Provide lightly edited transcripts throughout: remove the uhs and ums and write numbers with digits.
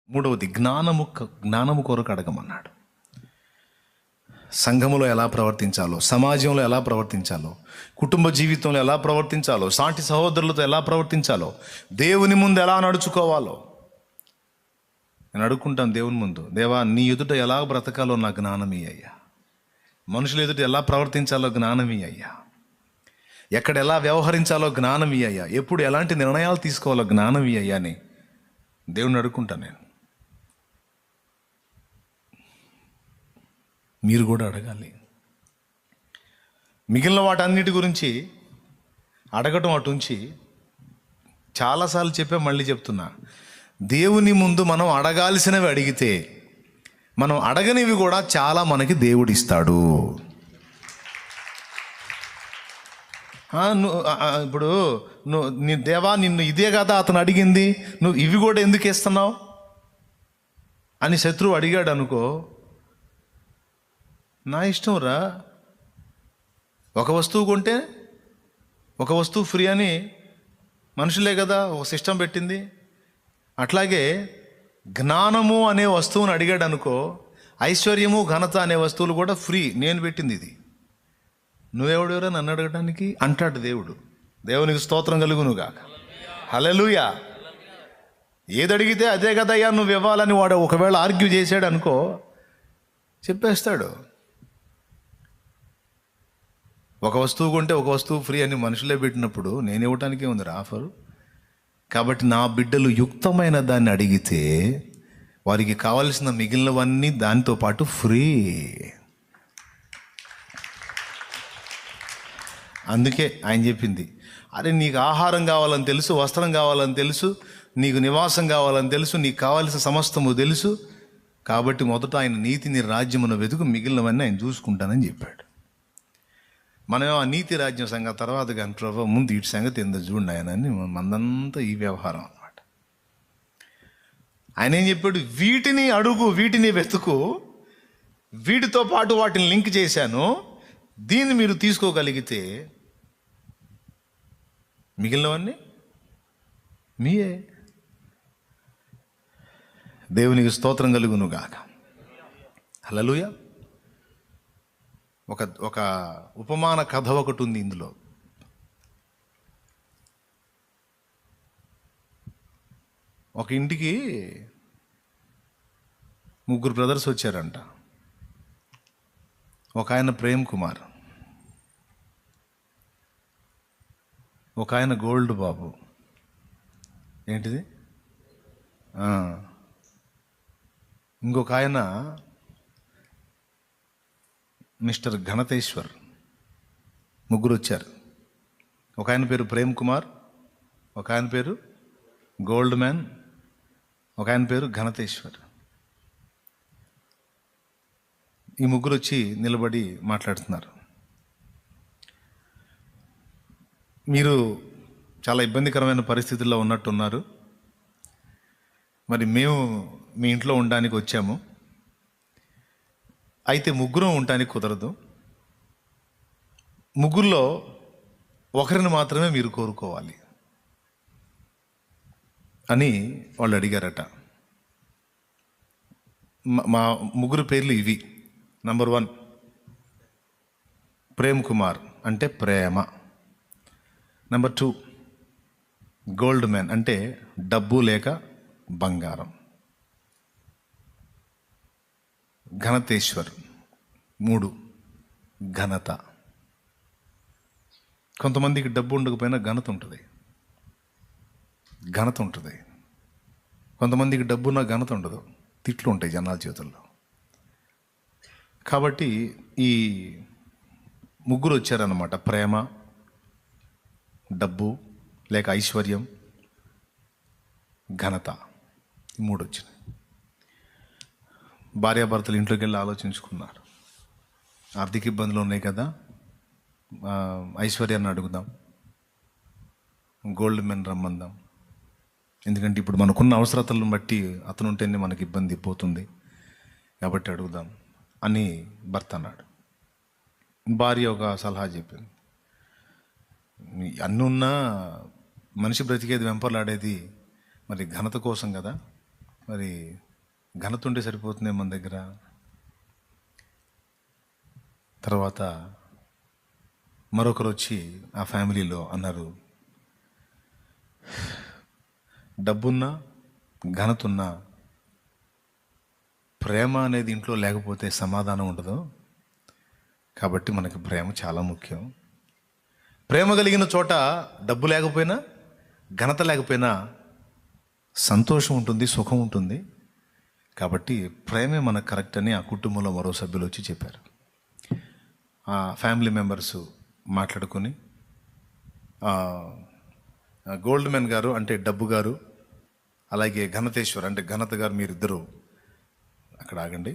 మూడవది జ్ఞానము కొరకు అడగమన్నాడు. సంఘములో ఎలా ప్రవర్తించాలో, సమాజంలో ఎలా ప్రవర్తించాలో, కుటుంబ జీవితంలో ఎలా ప్రవర్తించాలో, సాటి సహోదరులతో ఎలా ప్రవర్తించాలో, దేవుని ముందు ఎలా నడుచుకోవాలో నేను అడుక్కుంటాను దేవుని ముందు. దేవా, నీ ఎదుట ఎలా బ్రతకాలో నా జ్ఞానమీ అయ్యా. మనుషుల ఎదుట ఎలా ప్రవర్తించాలో జ్ఞానమీ అయ్యా. ఎక్కడ ఎలా వ్యవహరించాలో జ్ఞానమీ అయ్యా. ఎప్పుడు ఎలాంటి నిర్ణయాలు తీసుకోవాలో జ్ఞానమీ అయ్యా అని దేవుని అడుక్కుంటాను నేను. మీరు కూడా అడగాలి. మిగిలిన వాటన్నిటి గురించి అడగటం అటుంచి చాలాసార్లు చెప్పే మళ్ళీ చెప్తున్నా, దేవుని ముందు మనం అడగాల్సినవి అడిగితే మనం అడగనివి కూడా చాలా మనకి దేవుడు ఇస్తాడు. ఇప్పుడు నీ దేవా, నిన్ను ఇదే కదా అతను అడిగింది, నువ్వు ఇవి కూడా ఎందుకు ఇస్తున్నావు అని శత్రువు అడిగాడు అనుకో, నా ఇష్టం రా. ఒక వస్తువు కొంటే ఒక వస్తువు ఫ్రీ అని మనుషులే కదా ఒక సిస్టమ్ పెట్టింది. అట్లాగే జ్ఞానము అనే వస్తువుని అడిగాడు అనుకో, ఐశ్వర్యము ఘనత అనే వస్తువులు కూడా ఫ్రీ, నేను పెట్టింది ఇది, నువ్వెవడెవరా నన్ను అడగడానికి అంటాడు దేవుడు. దేవునికి స్తోత్రం కలుగునుగా. హల్లెలూయా. ఏది అడిగితే అదే కదయ్యా నువ్వు ఇవ్వాలని వాడు ఒకవేళ ఆర్గ్యూ చేశాడు అనుకో, చెప్పేస్తాడు. ఒక వస్తువు కొంటే ఒక వస్తువు ఫ్రీ అని మనుషులే పెట్టినప్పుడు నేను ఇవ్వటానికే ఉంది ఆఫరు. కాబట్టి నా బిడ్డలు యుక్తమైన దాన్ని అడిగితే వారికి కావలసిన మిగిలినవన్నీ దానితో పాటు ఫ్రీ. అందుకే ఆయన చెప్పింది, అరే నీకు ఆహారం కావాలని తెలుసు, వస్త్రం కావాలని తెలుసు, నీకు నివాసం కావాలని తెలుసు, నీకు కావాల్సిన సమస్తము తెలుసు, కాబట్టి మొదట ఆయన నీతిని రాజ్యమును వెతుకు, మిగిలినవన్నీ ఆయన చూసుకుంటానని చెప్పాడు. మనం ఆ నీతి రాజ్యం సంగతి తర్వాత కానీ ప్రభావ ముందు ఇటు సంగతి ఎందుకు చూడండి ఆయన అని మందంతా ఈ వ్యవహారం అన్నమాట. ఆయన ఏం చెప్పాడు, వీటిని అడుగు, వీటిని వెతుకు, వీటితో పాటు వాటిని లింక్ చేశాను, దీన్ని మీరు తీసుకోగలిగితే మిగిలినవన్నీ మీయే. దేవునికి స్తోత్రం కలుగును గాక. హల్లెలూయా. ఒక ఉపమాన కథ ఒకటి ఉంది ఇందులో. ఒక ఇంటికి ముగ్గురు బ్రదర్స్ వచ్చారంట. ఒక ఆయన ప్రేమ్ కుమార్, ఒక ఆయన గోల్డ్ బాబు, ఏంటిది ఇంకొక ఆయన మిస్టర్ ఘనతేశ్వర్. ముగ్గురు వచ్చారు. ఒక ఆయన పేరు ప్రేమ్ కుమార్, ఒక ఆయన పేరు గోల్డ్ మ్యాన్, ఒక ఆయన పేరు ఘనతేశ్వర్. ఈ ముగ్గురు వచ్చి నిలబడి మాట్లాడుతున్నారు. మీరు చాలా ఇబ్బందికరమైన పరిస్థితుల్లో ఉన్నట్టున్నారు, మరి మేము మీ ఇంట్లో ఉండడానికి వచ్చాము, అయితే ముగ్గురం ఉండడానికి కుదరదు, ముగ్గురులో ఒకరిని మాత్రమే మీరు కోరుకోవాలి అని వాళ్ళు అడిగారట. మా ముగ్గురు పేర్లు ఇవి. నంబర్ 1 ప్రేమ్ కుమార్ అంటే ప్రేమ. నంబర్ 2 గోల్డ్ మ్యాన్ అంటే డబ్బు లేక బంగారం. ఘనతేశ్వర్ 3 ఘనత. కొంతమందికి డబ్బు ఉండకపోయినా ఘనత ఉంటుంది. కొంతమందికి డబ్బున్న ఘనత ఉండదు, తిట్లు ఉంటాయి జనాల చేతుల్లో. కాబట్టి ఈ ముగ్గురు వచ్చారన్నమాట. ప్రేమ, డబ్బు లేక ఐశ్వర్యం, ఘనత, ఈ 3 వచ్చినాయి. భార్యాభర్తలు ఇంట్లోకి వెళ్ళి ఆలోచించుకున్నారు. ఆర్థిక ఇబ్బందులు ఉన్నాయి కదా, ఐశ్వర్యాన్ని అడుగుదాం, గోల్డ్ మెన్ రమ్మందాం, ఎందుకంటే ఇప్పుడు మనకున్న అవసరతలను బట్టి అతను ఉంటేనే మనకి ఇబ్బంది పోతుంది కాబట్టి అడుగుదాం అని భర్త అన్నాడు. భార్య ఒక సలహా చెప్పింది, అన్నున్నా మనిషి బ్రతికేది వెంపర్లాడేది మరి ఘనత కోసం కదా, మరి ఘనత ఉంటే సరిపోతుంది మన దగ్గర. తర్వాత మరొకరు వచ్చి ఆ ఫ్యామిలీలో అన్నారు, డబ్బున్నా ఘనత ఉన్నా ప్రేమ అనేది ఇంట్లో లేకపోతే సమాధానం ఉండదు. కాబట్టి మనకి ప్రేమ చాలా ముఖ్యం. ప్రేమ కలిగిన చోట డబ్బు లేకపోయినా ఘనత లేకపోయినా సంతోషం ఉంటుంది, సుఖం ఉంటుంది. కాబట్టి ప్రేమే మనకు కరెక్ట్ అని ఆ కుటుంబంలో మరో సభ్యులు వచ్చి చెప్పారు. ఆ ఫ్యామిలీ మెంబర్స్ మాట్లాడుకొని గోల్డ్ మెన్ గారు అంటే డబ్బు గారు, అలాగే ఘనతేశ్వర్ అంటే ఘనత గారు, మీరిద్దరూ అక్కడ ఆగండి.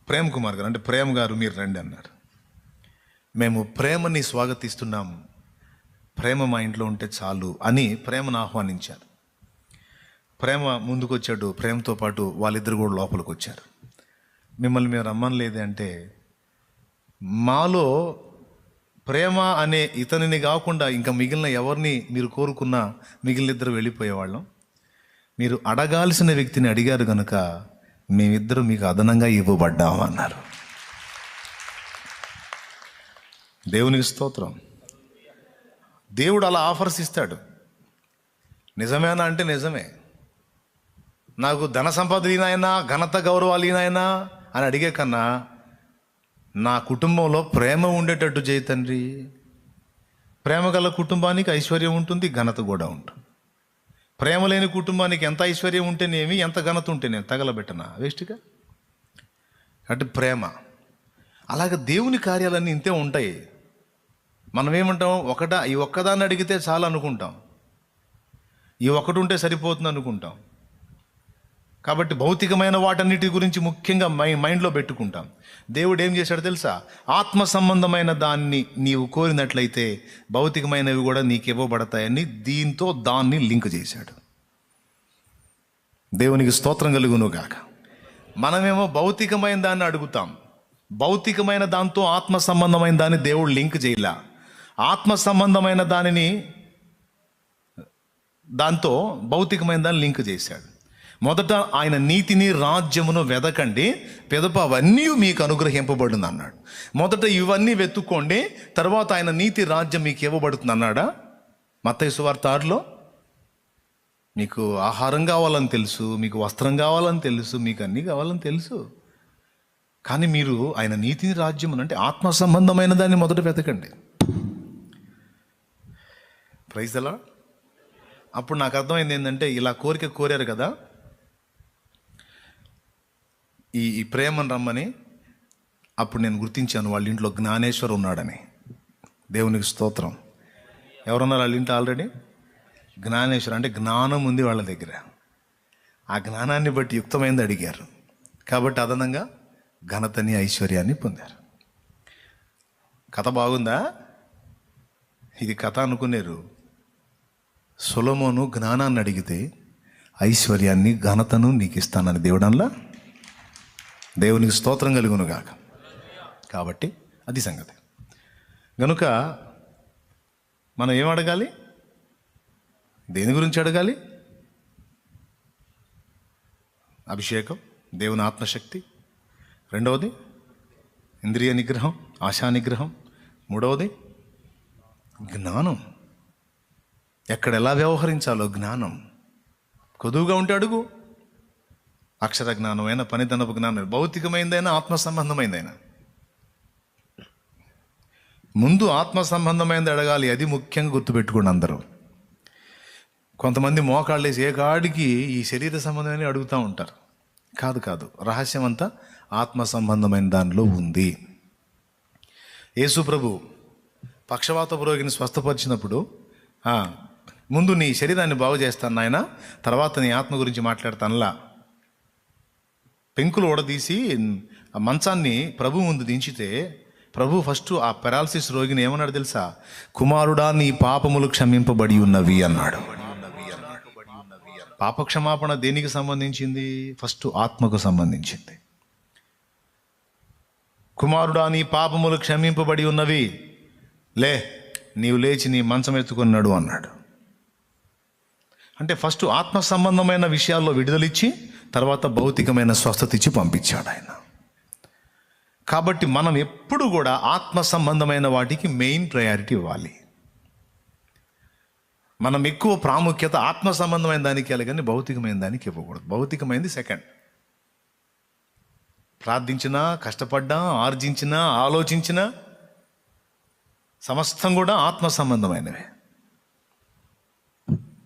ప్రేమ్ కుమార్ గారు అంటే ప్రేమ్ గారు మీరు రండి అన్నారు. మేము ప్రేమని స్వాగతిస్తున్నాం, ప్రేమ మా ఇంట్లో ఉంటే చాలు అని ప్రేమను ఆహ్వానించారు. ప్రేమ ముందుకు వచ్చాడు, ప్రేమతో పాటు వాళ్ళిద్దరు కూడా లోపలికి వచ్చారు. మిమ్మల్ని మేము రమ్మనలేదే అంటే, మాలో ప్రేమ అనే ఇతనిని కాకుండా ఇంకా మిగిలిన ఎవరిని మీరు కోరుకున్నా మిగిలిన ఇద్దరు వెళ్ళిపోయేవాళ్ళం. మీరు అడగాల్సిన వ్యక్తిని అడిగారు కనుక మేమిద్దరు మీకు అదనంగా ఇవ్వబడ్డాము అన్నారు. దేవునికి స్తోత్రం. దేవుడు అలా ఆఫర్స్ ఇస్తాడు. నిజమేనా అంటే నిజమే. నాకు ధన సంపద ఈయనైనా, ఘనత గౌరవాలు ఈయనైనా అని అడిగే కన్నా నా కుటుంబంలో ప్రేమ ఉండేటట్టు చేయి తండ్రి. ప్రేమ గల కుటుంబానికి ఐశ్వర్యం ఉంటుంది, ఘనత కూడా ఉంటుంది. ప్రేమ లేని కుటుంబానికి ఎంత ఐశ్వర్యం ఉంటేనేమి, ఎంత ఘనత ఉంటేనేమి, తగలబెట్టనా వేస్ట్గా. అంటే ప్రేమ. అలాగే దేవుని కార్యాలన్నీ ఇంతే ఉంటాయి. మనం ఏమంటాం, ఈ ఒక్కదాన్ని అడిగితే చాలు అనుకుంటాం, ఈ ఒక్కటి ఉంటే సరిపోతుంది అనుకుంటాం. కాబట్టి భౌతికమైన వాటన్నిటి గురించి ముఖ్యంగా మైండ్లో పెట్టుకుంటాం. దేవుడు ఏం చేశాడు తెలుసా? ఆత్మ సంబంధమైన దాన్ని నీవు కోరినట్లయితే భౌతికమైనవి కూడా నీకు ఇవ్వబడతాయని దీంతో దాన్ని లింక్ చేశాడు. దేవునికి స్తోత్రం కలుగును గాక. మనమేమో భౌతికమైన దాన్ని అడుగుతాం, భౌతికమైన దాంతో ఆత్మ సంబంధమైన దాన్ని దేవుడు లింక్ చేయలా. ఆత్మ సంబంధమైన దాంతో భౌతికమైన దాన్ని లింక్ చేశాడు. మొదట ఆయన నీతిని రాజ్యమును వెదకండి, పిదప అవన్నీ మీకు అనుగ్రహింపబడుతుంది అన్నాడు. మొదట ఇవన్నీ వెతుక్కోండి, తర్వాత ఆయన నీతి రాజ్యం మీకు ఇవ్వబడుతుంది అన్నాడా? మత్తయి సువార్త 6లో మీకు ఆహారం కావాలని తెలుసు, మీకు వస్త్రం కావాలని తెలుసు, మీకు అన్నీ కావాలని తెలుసు. కానీ మీరు ఆయన నీతిని రాజ్యం అంటే ఆత్మ సంబంధమైన దాన్ని మొదట వెతకండి. Praise the Lord. అప్పుడు నాకు అర్థమైంది ఏంటంటే, ఇలా కోరిక కోరారు కదా, ఈ ప్రేమను రమ్మని. అప్పుడు నేను గుర్తించాను వాళ్ళ ఇంట్లో జ్ఞానేశ్వర్ ఉన్నాడని. దేవునికి స్తోత్రం. ఎవరున్నారు వాళ్ళ ఇంట్లో ఆల్రెడీ? జ్ఞానేశ్వర్ అంటే జ్ఞానం ఉంది వాళ్ళ దగ్గర. ఆ జ్ఞానాన్ని బట్టి యుక్తమైంది అడిగారు కాబట్టి అదనంగా ఘనతని ఐశ్వర్యాన్ని పొందారు. కథ బాగుందా? ఇది కథ అనుకునేరు. సొలొమోను జ్ఞానాన్ని అడిగితే ఐశ్వర్యాన్ని ఘనతను నీకు ఇస్తానని దేవుడల్లా. దేవునికి స్తోత్రం కలుగును గాక. కాబట్టి అది సంగతి. కనుక మనం ఏం అడగాలి? దేని గురించి అడగాలి? అభిషేకం, దేవుని ఆత్మశక్తి. రెండవది ఇంద్రియ నిగ్రహం, ఆశా నిగ్రహం. మూడవది జ్ఞానం. ఎక్కడ ఎలా వ్యవహరించాలో జ్ఞానం. కొదువుగా ఉంటే అడుగు. అక్షర జ్ఞానమైనా, పనితనపు జ్ఞానం, భౌతికమైందైనా ఆత్మ సంబంధమైందైనా. ముందు ఆత్మ సంబంధమైనది అడగాలి. అది ముఖ్యంగా గుర్తుపెట్టుకోండి అందరూ. కొంతమంది మోకాళ్ళు వేసి ఏ కాడికి ఈ శరీర సంబంధమైన అడుగుతూ ఉంటారు. కాదు, రహస్యం అంతా ఆత్మ సంబంధమైన దానిలో ఉంది. యేసు ప్రభు పక్షవాత రోగిని స్వస్థపరిచినప్పుడు, ముందు నీ శరీరాన్ని బాగు చేస్తాను నాయన, తర్వాత నీ ఆత్మ గురించి మాట్లాడతానులా. పెంకులు ఓడదీసి ఆ మంచాన్ని ప్రభు ముందు దించితే ప్రభు ఫస్ట్ ఆ పెరాలసిస్ రోగిని ఏమన్నాడు తెలుసా? కుమారుడా, నీ పాపములు క్షమింపబడి ఉన్నవి అన్నాడు. పాప క్షమాపణ దేనికి సంబంధించింది? ఫస్ట్ ఆత్మకు సంబంధించింది. కుమారుడా, నీ పాపములు క్షమింపబడి ఉన్నవి, నీవు లేచి నీ మంచం ఎత్తుకున్నాడు అన్నాడు. అంటే ఫస్ట్ ఆత్మ సంబంధమైన విషయాల్లో విడుదలిచ్చి తర్వాత భౌతికమైన స్వస్థత ఇచ్చి పంపించాడు ఆయన. కాబట్టి మనం ఎప్పుడు కూడా ఆత్మ సంబంధమైన వాటికి మెయిన్ ప్రయారిటీ ఇవ్వాలి. మనం ఎక్కువ ప్రాముఖ్యత ఆత్మ సంబంధమైన దానికి ఇవ్వాలి, కానీ భౌతికమైన దానికి ఇవ్వకూడదు. భౌతికమైనది సెకండ్. ప్రార్థించినా, కష్టపడ్డా, ఆర్జించినా, ఆలోచించినా సమస్తం కూడా ఆత్మ సంబంధమైనవే.